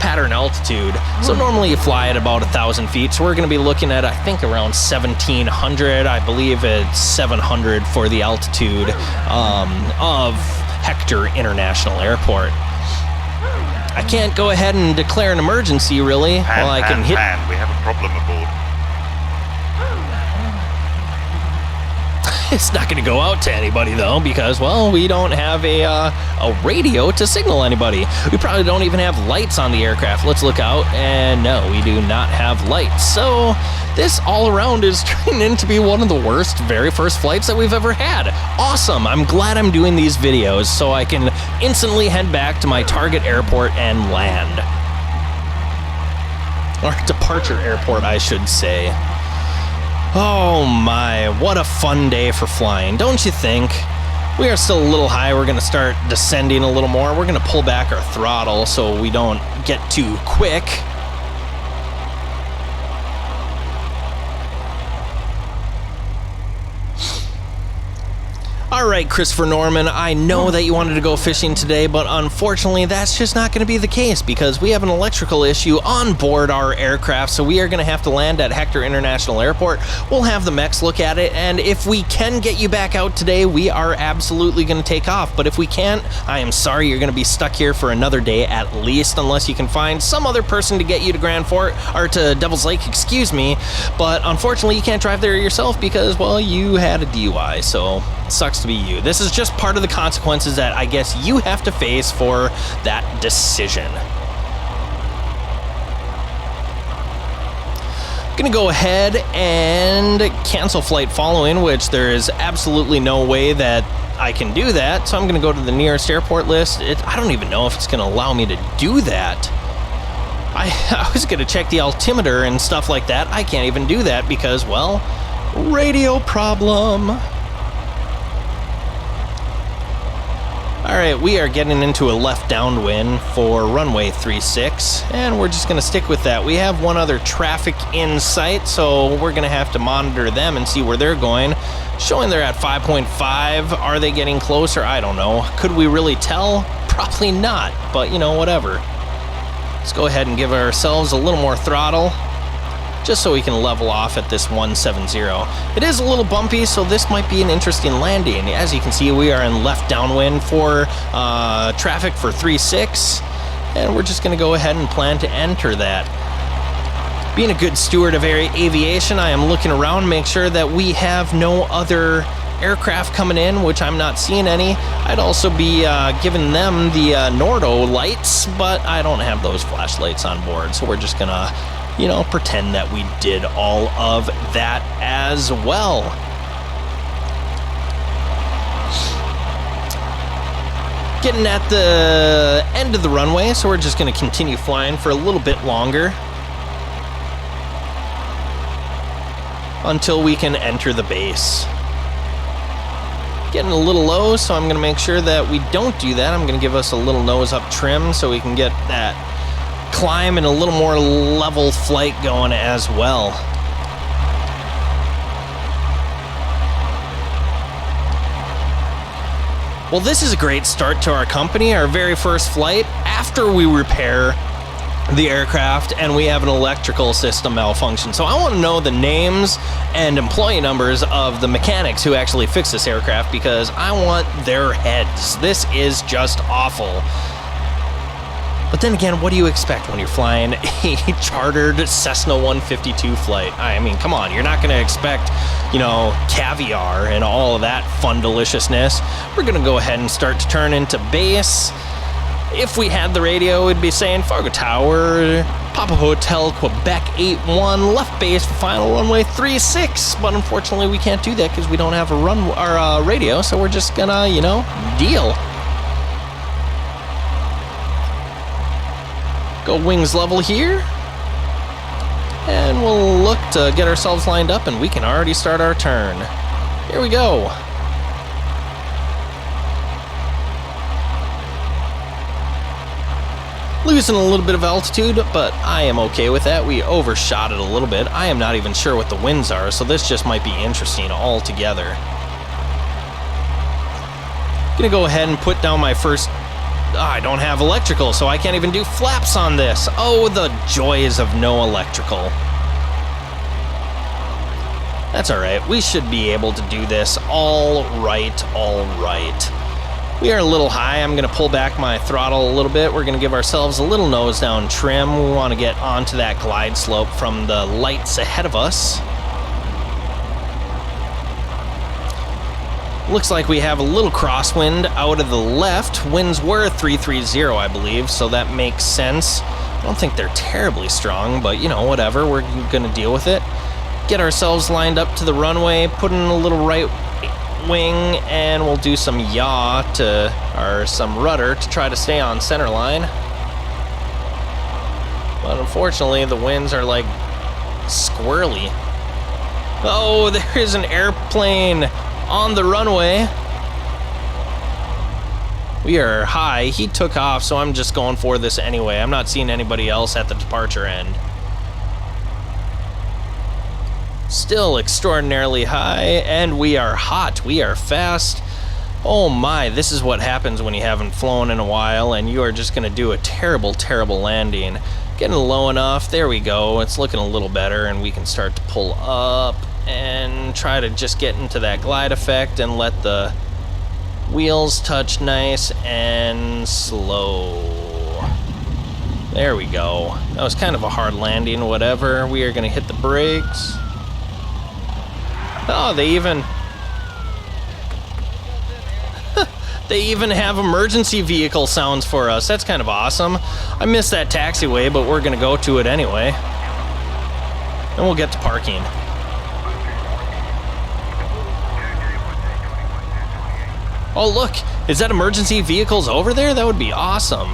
pattern altitude. So normally you fly at about 1,000 feet, so we're going to be looking at, I think, around 1,700. I believe it's 700 for the altitude of Hector International Airport. I can't go ahead and declare an emergency, really. Well, I can hit. We have a problem aboard. It's not going to go out to anybody, though, because, well, we don't have a radio to signal anybody. We probably don't even have lights on the aircraft. Let's look out, and no, we do not have lights. So this all around is turning into be one of the worst very first flights that we've ever had. Awesome. I'm glad I'm doing these videos so I can instantly head back to my target airport and land. Or departure airport, I should say. Oh my, what a fun day for flying, don't you think? We are still a little high. We're going to start descending a little more. We're going to pull back our throttle so we don't get too quick. All right, Christopher Norman, I know that you wanted to go fishing today, but unfortunately that's just not going to be the case because we have an electrical issue on board our aircraft, so we are going to have to land at Hector International Airport. We'll have the mechs look at it, and if we can get you back out today, we are absolutely going to take off. But if we can't, I am sorry, you're going to be stuck here for another day at least, unless you can find some other person to get you to Grand Fort, or to Devil's Lake, excuse me. But unfortunately, you can't drive there yourself because, well, you had a DUI, so it sucks to be you. This is just part of the consequences that I guess you have to face for that decision. Gonna go ahead and cancel flight following, which there is absolutely no way that I can do that, so I'm gonna go to the nearest airport list. I don't even know if it's gonna allow me to do that. I was gonna check the altimeter and stuff like that. I can't even do that because, well, radio problem. Alright, we are getting into a left downwind for runway 36, and we're just going to stick with that. We have one other traffic in sight, so we're going to have to monitor them and see where they're going. Showing they're at 5.5. Are they getting closer? I don't know. Could we really tell? Probably not, but you know, whatever. Let's go ahead and give ourselves a little more throttle, just so we can level off at this 170. It is a little bumpy, so this might be an interesting landing. As you can see, we are in left downwind for traffic for 36, and we're just going to go ahead and plan to enter that. Being a good steward of aviation, I am looking around, make sure that we have no other aircraft coming in, which I'm not seeing any. I'd also be giving them the Nordo lights, but I don't have those flashlights on board, so we're just going to, you know, pretend that we did all of that as well. Getting at the end of the runway, so we're just going to continue flying for a little bit longer until we can enter the base. Getting a little low, so I'm going to make sure that we don't do that. I'm going to give us a little nose up trim so we can get that climb and a little more level flight going as well. Well, this is a great start to our company, our very first flight after we repair the aircraft and we have an electrical system malfunction. So I want to know the names and employee numbers of the mechanics who actually fix this aircraft because I want their heads. This is just awful. But then again, what do you expect when you're flying a chartered Cessna 152 flight? I mean, come on, you're not going to expect, you know, caviar and all of that fun deliciousness. We're going to go ahead and start to turn into base. If we had the radio, we'd be saying Fargo Tower, Papa Hotel, Quebec 81, left base for final runway 36. But unfortunately, we can't do that because we don't have a radio, so we're just gonna, you know, deal. Go wings level here, and we'll look to get ourselves lined up, and we can already start our turn. Here we go. Losing a little bit of altitude, but I am okay with that. We overshot it a little bit. I am not even sure what the winds are, so this just might be interesting altogether. Gonna go ahead and put down my first... I don't have electrical, so I can't even do flaps on this. Oh, the joys of no electrical. That's alright. We should be able to do this. All right. We are a little high. I'm going to pull back my throttle a little bit. We're going to give ourselves a little nose down trim. We want to get onto that glide slope from the lights ahead of us. Looks like we have a little crosswind out of the left. Winds were 330, I believe, so that makes sense. I don't think they're terribly strong, but you know, whatever. We're going to deal with it. Get ourselves lined up to the runway, put in a little right wing, and we'll do some yaw to, or some rudder to try to stay on center line. But unfortunately, the winds are like squirrely. Oh, there is an airplane on the runway. We are high. He took off, so I'm just going for this anyway. I'm not seeing anybody else at the departure end. Still extraordinarily high, and we are hot. We are fast. Oh my, this is what happens when you haven't flown in a while and you are just going to do a terrible, terrible landing. Getting low enough, there we go, it's looking a little better and we can start to pull up and try to just get into that glide effect and let the wheels touch nice and slow. There we go. That was kind of a hard landing, whatever. We are going to hit the brakes. Oh, they even have emergency vehicle sounds for us. That's kind of awesome. I missed that taxiway, but we're going to go to it anyway. And we'll get to parking. Oh, look. Is that emergency vehicles over there? That would be awesome.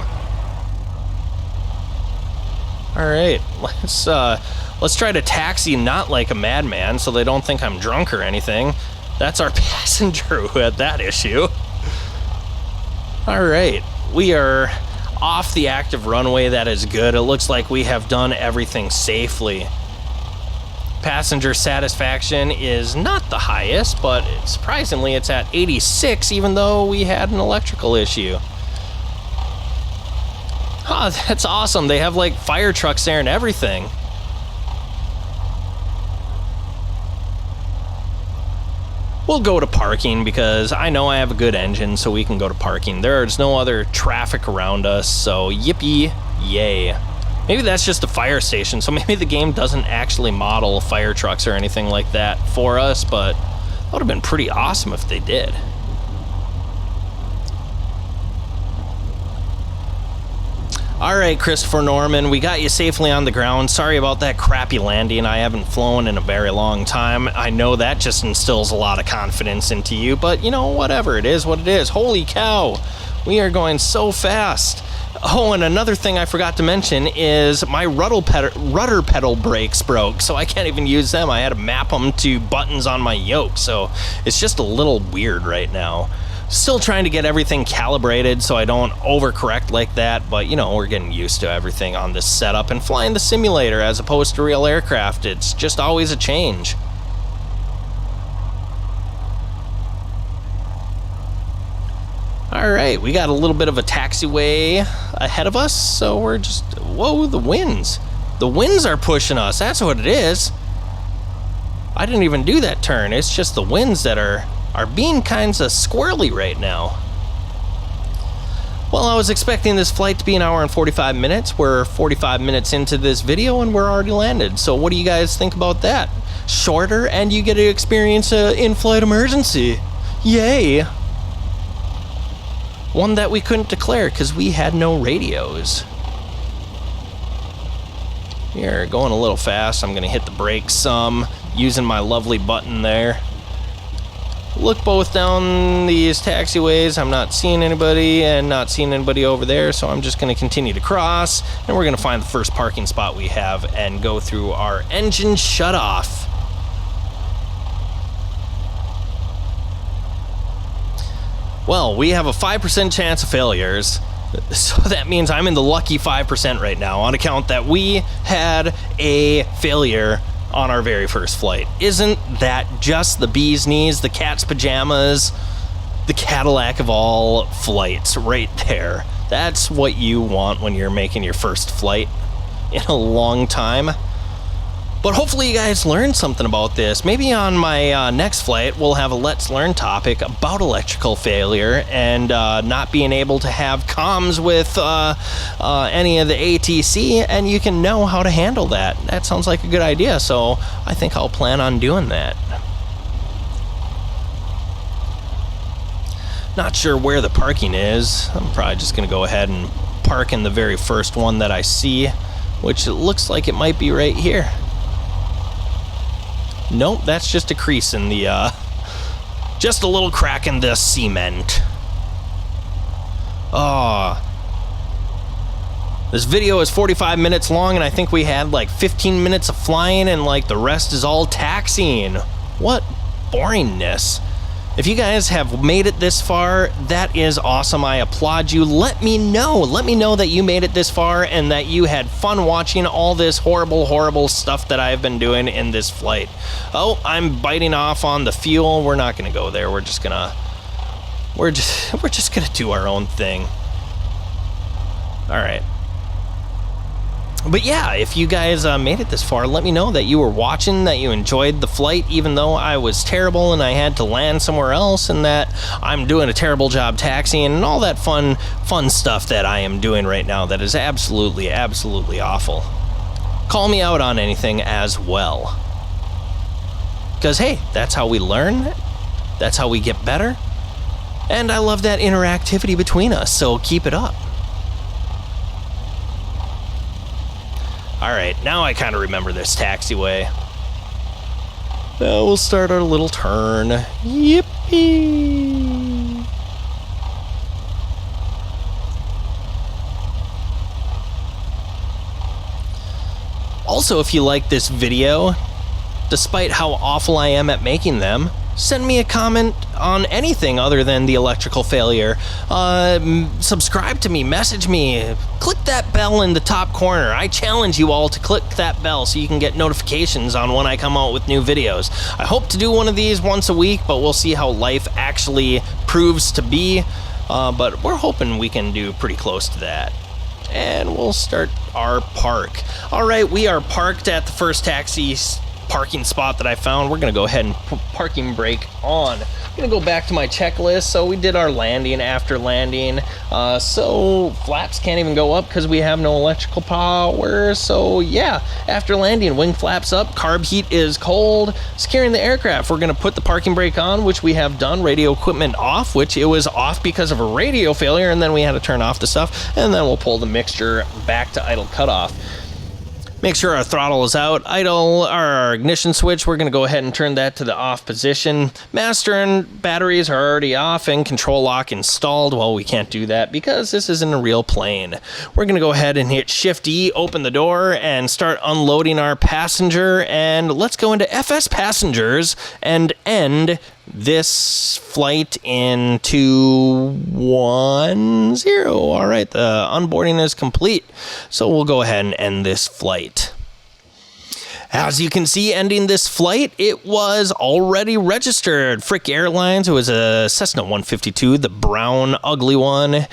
All right. Let's try to taxi not like a madman so they don't think I'm drunk or anything. That's our passenger who had that issue. All right, we are off the active runway. That is good. It looks like we have done everything safely. Passenger satisfaction is not the highest, but surprisingly it's at 86 even though we had an electrical issue. Oh, that's awesome. They have like fire trucks there and everything. We'll go to parking because I know I have a good engine, so we can go to parking. There's no other traffic around us, so yippee, yay. Maybe that's just a fire station, so maybe the game doesn't actually model fire trucks or anything like that for us, but that would have been pretty awesome if they did. All right, Christopher Norman, we got you safely on the ground. Sorry about that crappy landing. I haven't flown in a very long time. I know that just instills a lot of confidence into you, but you know, whatever, it is what it is. Holy cow, we are going so fast. Oh, and another thing I forgot to mention is my rudder pedal brakes broke, so I can't even use them. I had to map them to buttons on my yoke, so it's just a little weird right now. Still trying to get everything calibrated so I don't overcorrect like that, but you know, we're getting used to everything on this setup and flying the simulator as opposed to real aircraft. It's just always a change. All right, we got a little bit of a taxiway ahead of us, so we're just, whoa, the winds. The winds are pushing us, that's what it is. I didn't even do that turn, it's just the winds that are being kinds of squirrely right now. Well, I was expecting this flight to be an hour and 45 minutes. We're 45 minutes into this video and we're already landed. So what do you guys think about that? Shorter and you get to experience an in-flight emergency. Yay! One that we couldn't declare because we had no radios. We're going a little fast. I'm going to hit the brakes some, using my lovely button there. Look both down these taxiways. I'm not seeing anybody and not seeing anybody over there, so I'm just going to continue to cross, and we're going to find the first parking spot we have and go through our engine shutoff. Well, we have a 5% chance of failures, so that means I'm in the lucky 5% right now on account that we had a failure on our very first flight. Isn't that just the bee's knees, the cat's pajamas, the Cadillac of all flights right there? That's what you want when you're making your first flight in a long time. But hopefully you guys learned something about this. Maybe on my next flight, we'll have a Let's Learn topic about electrical failure and not being able to have comms with any of the ATC, and you can know how to handle that. That sounds like a good idea, so I think I'll plan on doing that. Not sure where the parking is. I'm probably just going to go ahead and park in the very first one that I see, which it looks like it might be right here. Nope, that's just a crease in the, just a little crack in the cement. Oh. This video is 45 minutes long, and I think we had like 15 minutes of flying, and like the rest is all taxiing. What boringness. If you guys have made it this far, that is awesome. I applaud you. Let me know. Let me know that you made it this far and that you had fun watching all this horrible, horrible stuff that I've been doing in this flight. Oh, I'm biting off on the fuel. We're not going to go there. We're just going to We're just gonna do our own thing. All right. But yeah, if you guys made it this far, let me know that you were watching, that you enjoyed the flight, even though I was terrible and I had to land somewhere else, and that I'm doing a terrible job taxiing and all that fun stuff that I am doing right now that is absolutely awful. Call me out on anything as well. Because, hey, that's how we learn. That's how we get better. And I love that interactivity between us, so keep it up. Alright, now I kind of remember this taxiway. Now we'll start our little turn. Yippee! Also, if you like this video, despite how awful I am at making them, send me a comment on anything other than the electrical failure. Subscribe to me, message me, click that bell in the top corner. I challenge you all to click that bell so you can get notifications on when I come out with new videos. I hope to do one of these once a week, but we'll see how life actually proves to be. But we're hoping we can do pretty close to that. And we'll start our park. All right, we are parked at the first taxi parking spot that I found. We're gonna go ahead and put parking brake on. I'm gonna go back to my checklist. So we did our landing after landing. So flaps can't even go up because we have no electrical power. So yeah, after landing, wing flaps up, carb heat is cold. Securing the aircraft, we're gonna put the parking brake on, which we have done. Radio equipment off, which it was off because of a radio failure, and then we had to turn off the stuff, and then we'll pull the mixture back to idle cutoff. Make sure our throttle is out. Idle our ignition switch. We're going to go ahead and turn that to the off position. Master and batteries are already off and control lock installed. Well, we can't do that because this isn't a real plane. We're going to go ahead and hit Shift E, open the door, and start unloading our passenger. And let's go into FSPassengers and end this flight in 210. All right, the onboarding is complete. So we'll go ahead and end this flight. As you can see, ending this flight, it was already registered. Phriq Airlines, it was a Cessna 152, the brown, ugly one.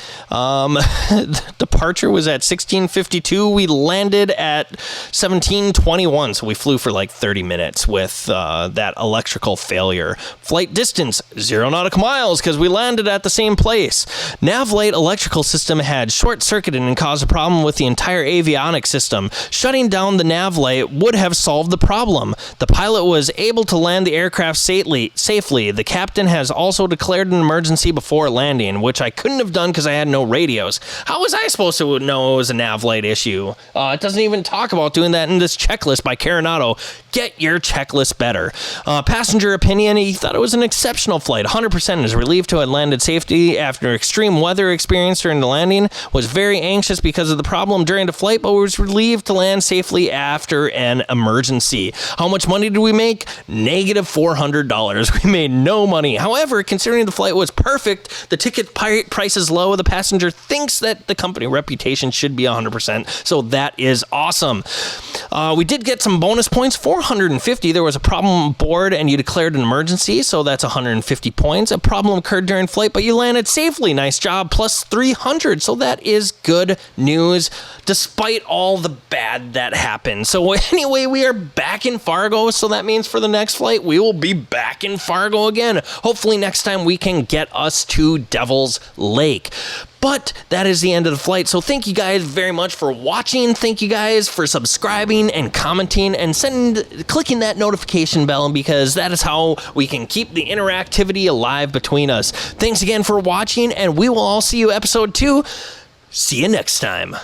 Departure was at 16:52. We landed at 17:21, so we flew for like 30 minutes with that electrical failure. Flight distance, 0 nautical miles, because we landed at the same place. Navlight electrical system had short-circuited and caused a problem with the entire avionics system. Shutting down the navlight would have solved the problem. The pilot was able to land the aircraft safely. The captain has also declared an emergency before landing, which I couldn't have done because I had no radios. How was I supposed to know it was a navlight issue? It doesn't even talk about doing that in this checklist by Carenado. Get your checklist better. Passenger opinion, he thought it was an exceptional flight. 100% is relieved to have landed safely after extreme weather experience during the landing. Was very anxious because of the problem during the flight, but was relieved to land safely after an emergency. How much money did we make? Negative $400. We made no money. However, considering the flight was perfect, the ticket price is low, the passenger thinks that the company reputation should be 100%, so that is awesome. We did get some bonus points, 450. There was a problem aboard and you declared an emergency, so that's 150 points. A problem occurred during flight, but you landed safely. Nice job, plus 300. So that is good news, despite all the bad that happened. So anyway, we are back in Fargo, so that means for the next flight, we will be back in Fargo again. Hopefully next time we can get us to Devil's Lake. But that is the end of the flight, so thank you guys very much for watching. Thank you guys for subscribing and commenting and clicking that notification bell, because that is how we can keep the interactivity alive between us. Thanks again for watching, and we will all see you episode 2. See you next time.